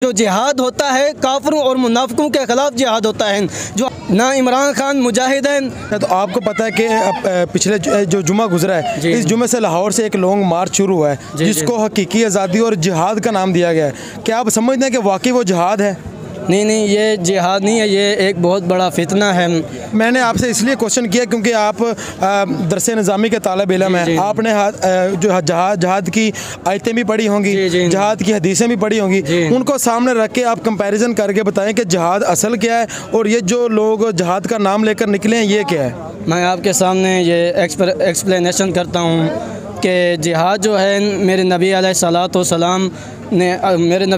जो जिहाद होता है काफिरों और मुनाफिकों के खिलाफ जिहाद होता है। जो ना इमरान खान मुजाहिद हैं। तो आपको पता है कि पिछले जो जुमा गुजरा है, इस जुमे से लाहौर से एक लॉन्ग मार्च शुरू हुआ है जिसको हकीकी आज़ादी और जिहाद का नाम दिया गया है। क्या आप समझते हैं कि वाकई वो जिहाद है? नहीं, ये जिहाद नहीं है, ये एक बहुत बड़ा फितना है। मैंने आपसे इसलिए क्वेश्चन किया क्योंकि आप दरस निज़ामी के तालिब इल्म हैं। आपने जो जहाद की आयतें भी पढ़ी होंगी, जहाद की हदीसें भी पढ़ी होंगी, उनको सामने रख के आप कंपैरिजन करके बताएं कि जहाद असल क्या है और ये जो लोग जहाद का नाम लेकर निकले हैं ये क्या है। मैं आपके सामने ये एक्सप्लेनेशन करता हूँ कि जिहाद जो है मेरे नबी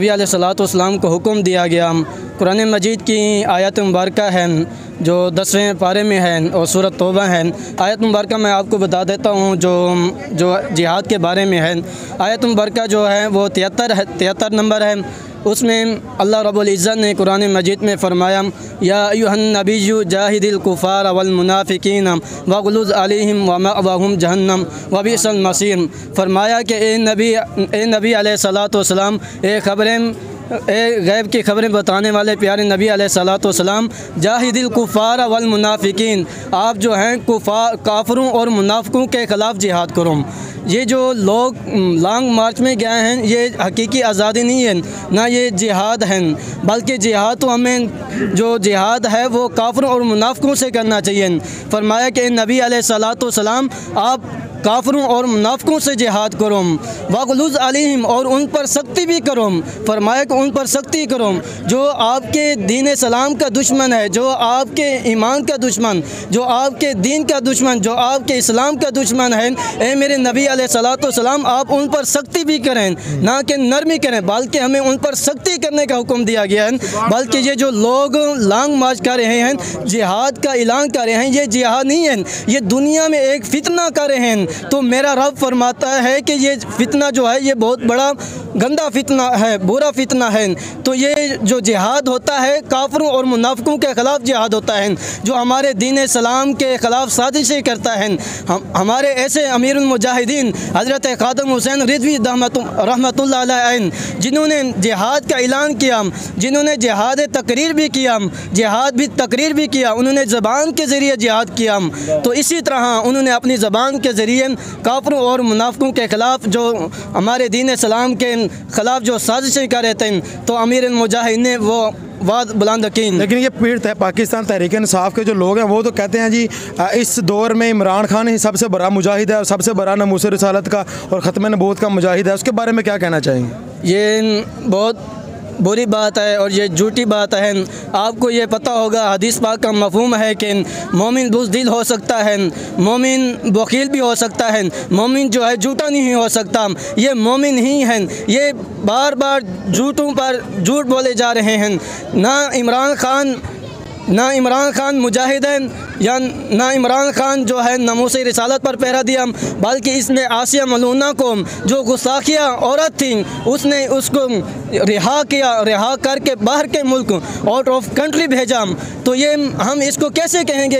अलैहिस्सलाम को हुक्म दिया गया। कुरान मजीद की आयत मुबारका है जो 10वें पारे में है और सूरत तौबा है। आयत मुबारका मैं आपको बता देता हूँ जो जिहाद के बारे में है। आयत मुबारका जो है वो 73 नंबर है। उसमें अल्लाह रब्बुल इज़्ज़त ने कुरान मजीद में फ़रमाया, या अय्युहन नबिय्यु जाहिदिल कुफ़ार वल मुनाफ़िकीन वग़लुज़ अलैहिम व मअवाहुम जहन्नम व बि'सल मसीर। फरमाया कि ए नबी अलैहिस्सलातु वस्सलाम, गैब की खबरें बताने वाले प्यारे नबी अलैहिस्सलातु वस्सलाम, जाहिदिल कुफ़ार वल मुनाफ़िकीन, आप जो हैं काफिरों और मुनाफिकों के ख़िलाफ़ जिहाद करो। ये जो लोग लॉन्ग मार्च में गए हैं ये हकीकी आज़ादी नहीं है, ना ये जिहाद है, बल्कि जिहाद तो हमें जो जिहाद है वो काफिरों और मुनाफिकों से करना चाहिए। फरमाया कि नबी अलैहिस्सलातु वस्सलाम, आप काफिरों और मुनाफिकों से जिहाद करो, वग़लुज़ अलैहिम, और उन पर सख्ती भी करो। फरमाया कि उन पर सख्ती करो जो आपके दीन सलाम का दुश्मन है, जो आपके ईमान का दुश्मन, जो आपके दीन का दुश्मन, जो आपके इस्लाम का दुश्मन है। ए मेरे नबी अलैहिस्सलातु वस्सलाम, आप उन पर सख्ती भी करें, ना कि नरमी करें, बल्कि हमें उन पर सख्ती करने का हुक्म दिया गया है। बल्कि ये जो लोग लॉन्ग मार्च कर रहे हैं, जिहाद का ऐलान कर रहे हैं, ये जिहाद नहीं है, ये दुनिया में एक फितना कर रहे हैं। तो मेरा रब फरमाता है कि ये फितना जो है ये बहुत बड़ा गंदा फितना है, बुरा फितना है। तो ये जो जिहाद होता है काफिरों और मुनाफिकों के ख़िलाफ़ जिहाद होता है, जो हमारे दीन सलाम के ख़िलाफ़ साजिशें करता है। हमारे ऐसे अमीरुल मुजाहिदीन हज़रत ख़ादम हुसैन रिज़वी रहमतुल्लाह अलैह, जिन्होंने जिहाद का ऐलान किया, जिन्होंने जिहाद तकरीर भी किया, तकरीर भी किया, उन्होंने ज़बान के ज़रिए जिहाद किया। तो इसी तरह उन्होंने अपनी ज़बान के ज़रिए काफिरों और मुनाफिकों के ख़िलाफ़, जो हमारे दीन सलाम के ख़िलाफ़ जो साजिशें कर रहे थे, तो अमीर मुजाहिद ने वो वाद बुलंद की। लेकिन ये पीड़ित है पाकिस्तान तहरीक इंसाफ के जो लोग हैं वो तो कहते हैं जी इस दौर में इमरान खान ही सबसे बड़ा मुजाहिद है और सबसे बड़ा नमूस रिसालत का और ख़त्म नबूवत का मुजाहिद है। उसके बारे में क्या कहना चाहेंगे? ये बहुत बुरी बात है और ये झूठी बात है। आपको ये पता होगा हदीस पाक का मफ़हूम है कि मोमिन बुज़दिल हो सकता है, मोमिन बखील भी हो सकता है, मोमिन जो है झूठा नहीं हो सकता। ये मोमिन ही हैं, ये बार बार झूठों पर झूठ बोले जा रहे हैं। ना इमरान खान मुजाहिद है या ना इमरान खान जो है नमूस रिसालत पर पहरा दिया, बल्कि इसने आसिया मलूना को जो गुस्ताखिया औरत थी उसने उसको रिहा करके बाहर के मुल्क आउट ऑफ कंट्री भेजा। तो ये हम इसको कैसे कहेंगे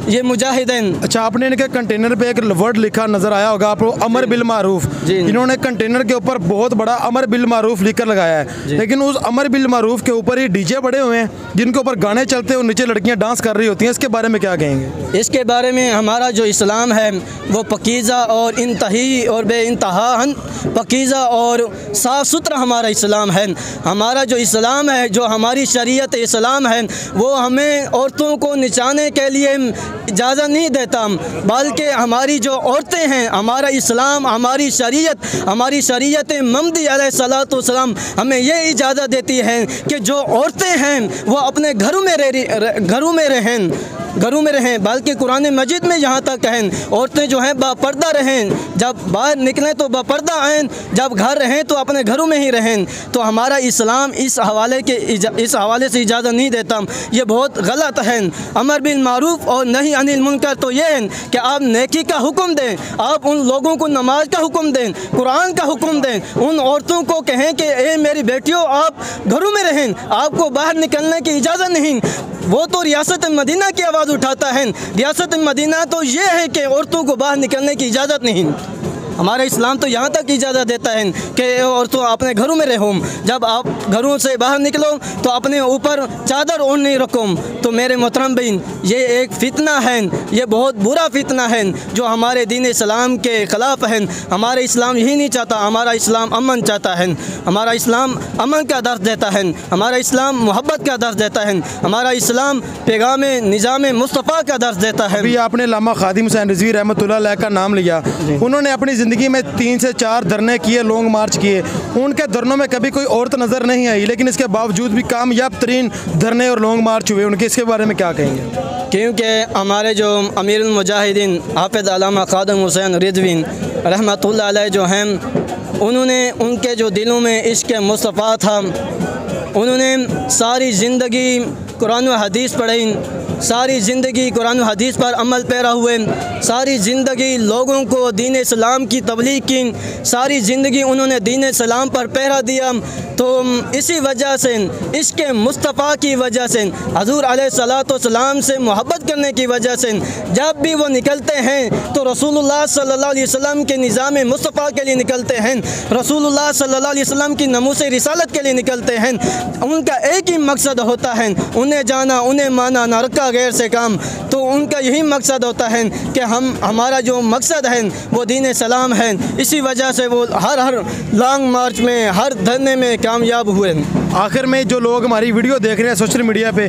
ये मुजाहिद हैं? अच्छा, आपने इनके कंटेनर पे एक वर्ड लिखा नज़र आया होगा आपको, अमर बिल मारूफ। इन्होंने कंटेनर के ऊपर बहुत बड़ा अमर बिल मारूफ लिखकर लगाया है, लेकिन उस अमर बिल मारूफ के ऊपर ही डीजे बड़े हुए हैं जिनके ऊपर गाने चलते हैं और नीचे लड़कियां डांस कर रही होती हैं। इसके बारे में क्या कहेंगे? इसके बारे में हमारा जो इस्लाम है वो पकीज़ा और इंतही और बेइंतहा पकीज़ा और साफ़ सुथरा हमारा इस्लाम है। हमारा जो इस्लाम है, जो हमारी शरीयत इस्लाम है, वो हमें औरतों को निचाने के लिए इजाज़त नहीं देता, बल्कि हमारी जो औरतें हैं, हमारा इस्लाम, हमारी शरीयत महमदी अलैहिस्सलातु वस्सलाम हमें ये इजाज़त देती है कि जो औरतें हैं वो अपने घरों में रहें, बल्कि कुरान मजीद में यहाँ तक कहें औरतें जो हैं बापर्दा रहें, जब बाहर निकलें तो बापर्दा आएँ, जब घर रहें तो अपने घरों में ही रहें। तो हमारा इस्लाम इस हवाले से इजाज़त नहीं देता, ये बहुत गलत है। अमर बिल मारूफ और नही अनिल मुनकर तो ये है कि आप नेकी का हुक्म दें, आप उन लोगों को नमाज का हुक्म दें, कुरान का हुक्म दें, उन औरतों को कहें कि ए मेरी बेटियों आप घरों में रहें, आपको बाहर निकलने की इजाज़त नहीं। वो तो रियासत मदीना की आवाज़ उठाता है, रियासत मदीना तो ये है कि औरतों को बाहर निकलने की इजाज़त नहीं। हमारा इस्लाम तो यहाँ तक इजाज़त देता है कि और तो अपने घरों में रहो, जब आप घरों से बाहर निकलो तो अपने ऊपर चादर ओढ़ रखो। तो मेरे मोहतरम बहन, ये एक फ़ितना है, ये बहुत बुरा फ़ितना है जो हमारे दीन इस्लाम के ख़िलाफ़ है। हमारा इस्लाम यही नहीं चाहता, हमारा इस्लाम अमन चाहता है, हमारा इस्लाम अमन का दर्ज देता है, हमारा इस्लाम मोहब्बत का दर्ज देता है, हमारा इस्लाम पैगाम निज़ाम मुस्तफ़ा का दर्ज देता है। अभी आपने लामा खादिम हुसैन रिज़वी रहमतुल्लाह अलैह का नाम लिया, उन्होंने अपनी ज़िंदगी में 3 से 4 धरने किए, लॉन्ग मार्च किए, उनके धरनों में कभी कोई औरत नज़र नहीं आई, लेकिन इसके बावजूद भी कामयाब तरीन धरने और लॉन्ग मार्च हुए उनके, इसके बारे में क्या कहेंगे? क्योंकि हमारे जो अमीरुल मुजाहिदीन हाफ़िज़ अल्लामा खादिम हुसैन रिज़वी रहमतुल्लाह अलैह जो हैं, उन्होंने उनके जो दिलों में इश्क़ मुस्तफ़ा था, उन्होंने सारी ज़िंदगी कुरान व हदीस पढ़ी, सारी ज़िंदगी कुरान व हदीस पर अमल पैरा हुए, सारी ज़िंदगी लोगों को दीन इस्लाम की तबलीग की, सारी ज़िंदगी उन्होंने दीन इस्लाम पर पहरा दिया। तो इसी वजह से, इश्क़ मुस्तफ़ा की वजह से, हज़ूर अलैहिस्सलाम से मोहब्बत करने की वजह से जब भी वो निकलते हैं तो रसूलुल्लाह सल्लल्लाहु अलैहि वसल्लम के निज़ाम मुस्तफ़ा के लिए निकलते हैं, रसूलुल्लाह सल्लल्लाहु अलैहि वसल्लम की नमूस रिसालत के लिए निकलते हैं। उनका एक ही मकसद होता है, उन्हें जाना, उन्हें माना, ना रखा गैर से काम। तो उनका यही मकसद होता है कि हमारा जो मकसद है वो दीन सलाम है। इसी वजह से वो हर लॉन्ग मार्च में, हर धरने में कामयाब हुए। आखिर में जो लोग हमारी वीडियो देख रहे हैं सोशल मीडिया पे,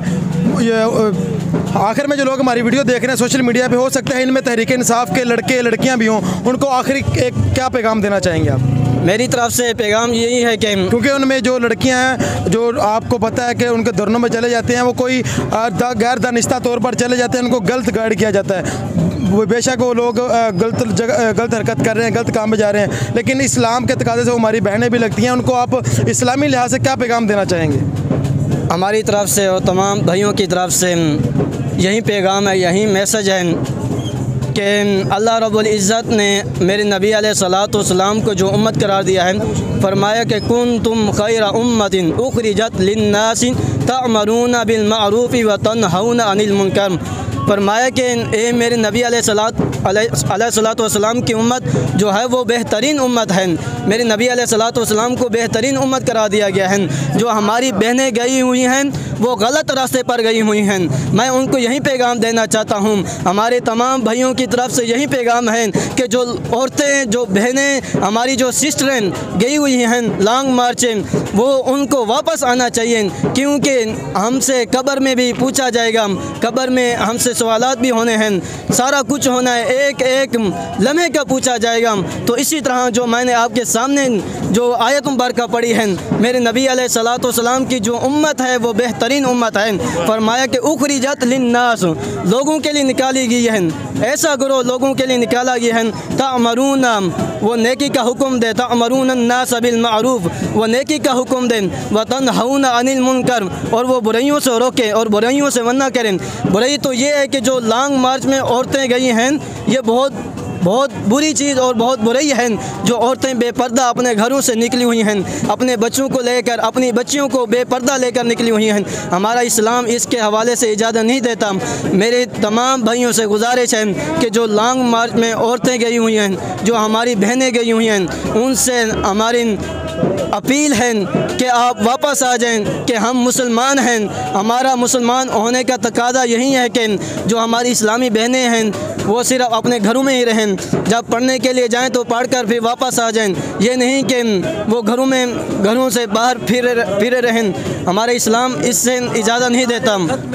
सोशल मीडिया पे, हो सकता है इनमें तहरीक इंसाफ के लड़के लड़कियां भी हों, उनको आखिरी एक क्या पैगाम देना चाहेंगे आप? मेरी तरफ से पैगाम यही है कि क्योंकि उनमें जो लड़कियां हैं, जो आपको पता है कि उनके धरनों में चले जाते हैं, वो कोई गैर दानिस्ता तौर पर चले जाते हैं, उनको गलत गाइड किया जाता है। बेशक वो लोग गलत हरकत कर रहे हैं, गलत काम में जा रहे हैं, लेकिन इस्लाम के तकाज़े से वो हमारी बहनें भी लगती हैं, उनको आप इस्लामी लिहाज से क्या पैगाम देना चाहेंगे? हमारी तरफ से और तमाम भाइयों की तरफ से यही पैगाम है, यही मैसेज है कि अल्लाह रब्बुल इज़्ज़त ने मेरे नबी अलैहिस्सलातु वस्सलाम को जो उम्मत करार दिया है, फरमाया कि कुंतुम खैरा उम्मतिन उखरिजत लिन्नासि तअमरूना बिल मारूफि व तनहौना अनिल मुनकर। फरमाया कि ए मेरे नबी अलैहिस्सलातु वस्सलाम की उम्मत जो है वो बेहतरीन उम्मत है। मेरे नबी अलैहिस्सलातु वस्सलाम को बेहतरीन उम्मत करा दिया गया है। जो हमारी बहनें गई हुई हैं वो गलत रास्ते पर गई हुई हैं। मैं उनको यही पैगाम देना चाहता हूँ, हमारे तमाम भाइयों की तरफ से यही पैगाम है कि जो औरतें, जो बहनें, हमारी जो सिस्टरें गई हुई हैं लॉन्ग मार्च, वो उनको वापस आना चाहिए, क्योंकि हमसे कब्र में भी पूछा जाएगा, कब्र में हमसे सवालात भी होने हैं, सारा कुछ होना है, एक एक लम्हे का पूछा जाएगा। तो इसी तरह जो मैंने आपके सामने जो आयत मुबारक पढ़ी है, मेरे नबी अलैहिस्सलातु वस्सलाम की जो उम्मत है वो बेहतरीन उम्मत है। फरमाया कि उखरिजत लिन्नास, लोगों के लिए निकाली गई है, ऐसा करो लोगों के लिए निकाला गया है। तअमरूना, वो नेकी का हुक्म दे, तअमरूना अन्नास बिल मारूफ, वो नेकी का हुक्म दें, व तनहौना अनिल मुनकर, और वो बुराइयों से रोके और बुराइयों से मना करें। बुराई तो ये है कि जो लॉन्ग मार्च में औरतें गई हैं, ये बहुत बुरी चीज़ और बहुत बुराई है। जो औरतें बेपर्दा अपने घरों से निकली हुई हैं, अपने बच्चों को लेकर, अपनी बच्चियों को बेपर्दा लेकर निकली हुई हैं, हमारा इस्लाम इसके हवाले से इजाज़त नहीं देता। मेरे तमाम भाइयों से गुजारिश है कि जो लॉन्ग मार्च में औरतें गई हुई हैं, जो हमारी बहनें गई हुई हैं, उनसे हमारी अपील है कि आप वापस आ जाएं, कि हम मुसलमान हैं। हमारा मुसलमान होने का तकाज़ा यही है कि जो हमारी इस्लामी बहनें हैं वो सिर्फ अपने घरों में ही रहें, जब पढ़ने के लिए जाएं तो पढ़कर फिर वापस आ जाएं, ये नहीं कि वो घरों से बाहर फिरे रहें। हमारा इस्लाम इससे इजाज़त नहीं देता।